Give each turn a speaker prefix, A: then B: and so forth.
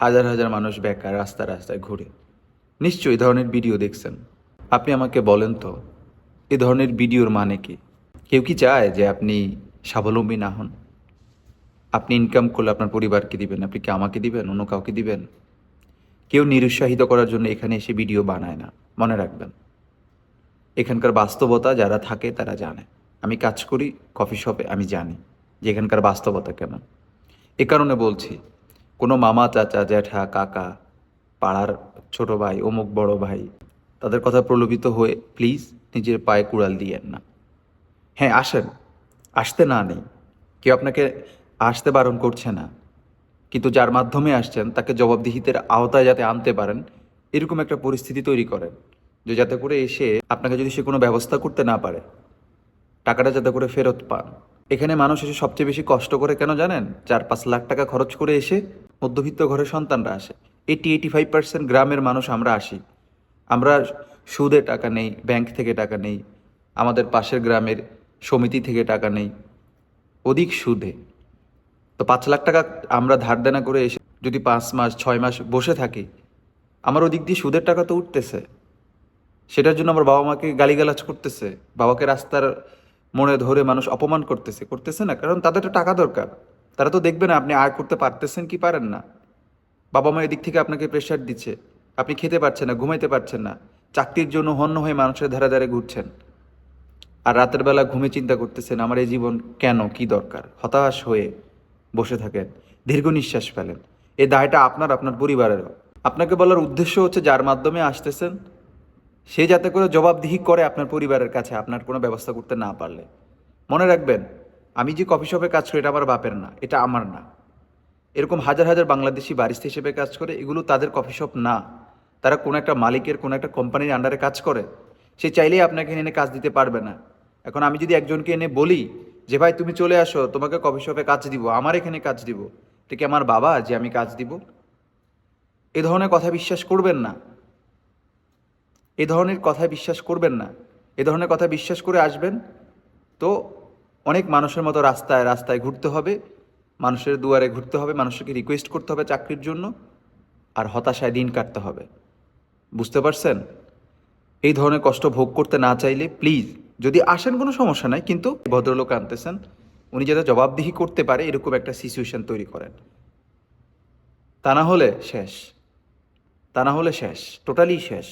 A: হাজার হাজার মানুষ বেকার রাস্তায় রাস্তায় ঘুরে। নিশ্চয়ই এই ধরনের ভিডিও দেখছেন। আপনি আমাকে বলেন তো, এই ধরনের ভিডিওর মানে কি? কেউ কি চায় যে আপনি স্বাবলম্বী না হন? আপনি ইনকাম করলে আপনার পরিবারকে দিবেন, আপনি কি আমাকে দিবেন, অন্য কাউকে দিবেন? কেউ নিরুৎসাহিত করার জন্য এখানে এসে ভিডিও বানায় না, মনে রাখবেন। এখানকার বাস্তবতা যারা থাকে তারা জানে। আমি কাজ করি কফি শপে, আমি জানি যে এখানকার বাস্তবতা কেমন। এ কারণে বলছি, কোনো মামা চাচা জ্যাঠা কাকা, পাড়ার ছোট ভাই অমুক বড় ভাই, তাদের কথা প্রলোভিত হয়ে প্লিজ নিজের পায়ে কুড়াল দিয়েন না। হ্যাঁ আসেন, আসতে না নেই, কেউ আপনাকে আসতে বারণ করছে না, কিন্তু যার মাধ্যমে আসছেন তাকে জবাবদিহিতের আওতায় যাতে আনতে পারেন এরকম একটা পরিস্থিতি তৈরি করেন, যে যাতে করে এসে আপনাকে যদি সে কোনো ব্যবস্থা করতে না পারে, টাকাটা যাতে করে ফেরত পান। এখানে মানুষ এসে সবচেয়ে বেশি কষ্ট করে কেন জানেন? 4-5 লাখ টাকা খরচ করে এসে মধ্যবিত্ত ঘরের সন্তানরা আসে। 85% গ্রামের মানুষ আমরা আসি। আমরা সুদে টাকা নেই, ব্যাংক থেকে টাকা নেই, আমাদের পাশের গ্রামের সমিতি থেকে টাকা নেই, অধিক সুদে। তো 5 লাখ টাকা আমরা ধার দেনা করে এসে যদি 5 মাস 6 মাস বসে থাকি, আমার ওদিক দিয়ে সুদের টাকা তো উঠতেছে। সেটার জন্য আমার বাবা মাকে গালিগালাজ করতেছে, বাবাকে রাস্তার মোড়ে ধরে মানুষ অপমান করতেছে, করতেছে না? কারণ তাদের তো টাকা দরকার। তারা তো দেখবে না আপনি আয় করতে পারতেছেন কি পারেন না। বাবা মা এদিক থেকে আপনাকে প্রেশার দিচ্ছে, আপনি খেতে পারছেন না, ঘুমাইতে পারছেন না, চাকরির জন্য হন্য হয়ে মানুষের ধারে ধারে ঘুরছেন, আর রাতের বেলা ঘুমে চিন্তা করতেছেন আমার এই জীবন কেন, কি দরকার। হতাশ হয়ে বসে থাকেন, দীর্ঘ নিঃশ্বাস ফেলেন। এই দায়টা আপনার, আপনার পরিবারেরও। আপনাকে বলার উদ্দেশ্য হচ্ছে যার মাধ্যমে আসতেছেন সে যাতে করে জবাবদিহি করে আপনার পরিবারের কাছে আপনার কোনো ব্যবস্থা করতে না পারলে। মনে রাখবেন, আমি যে কফি শপে কাজ করি এটা আমার বাপের না, এটা আমার না। এরকম হাজার হাজার বাংলাদেশি বারিস্তা হিসেবে কাজ করে, এগুলো তাদের কফি শপ না। তারা কোনো একটা মালিকের কোনো একটা কোম্পানির আন্ডারে কাজ করে। সে চাইলেই আপনাকে এনে কাজ দিতে পারবে না। এখন আমি যদি একজনকে এনে বলি যে ভাই তুমি চলে আসো, তোমাকে কফি শপে কাজ দিব, আমার এখানে কাজ দিব, এটা কি আমার বাবা যে আমি কাজ দিব? এ ধরনের কথা বিশ্বাস করবেন না। এ ধরনের কথা বিশ্বাস করবেন না। এ ধরনের কথা বিশ্বাস করে আসবেন তো অনেক মানুষের মতো রাস্তায় রাস্তায় ঘুরতে হবে, মানুষের দুয়ারে ঘুরতে হবে, মানুষকে রিকোয়েস্ট করতে হবে চাকরির জন্য, আর হতাশায় দিন কাটতে হবে। বুঝতে পারছেন? এই ধরনের কষ্ট ভোগ করতে না চাইলে প্লিজ যদি আসেন কোনো সমস্যা নাই, কিন্তু ভদ্রলোক আনতেছেন, উনি যাতে জবাবদিহি করতে পারে এরকম একটা সিচুয়েশন তৈরি করেন। তা না হলে শেষ, তা না হলে শেষ, টোটালি শেষ।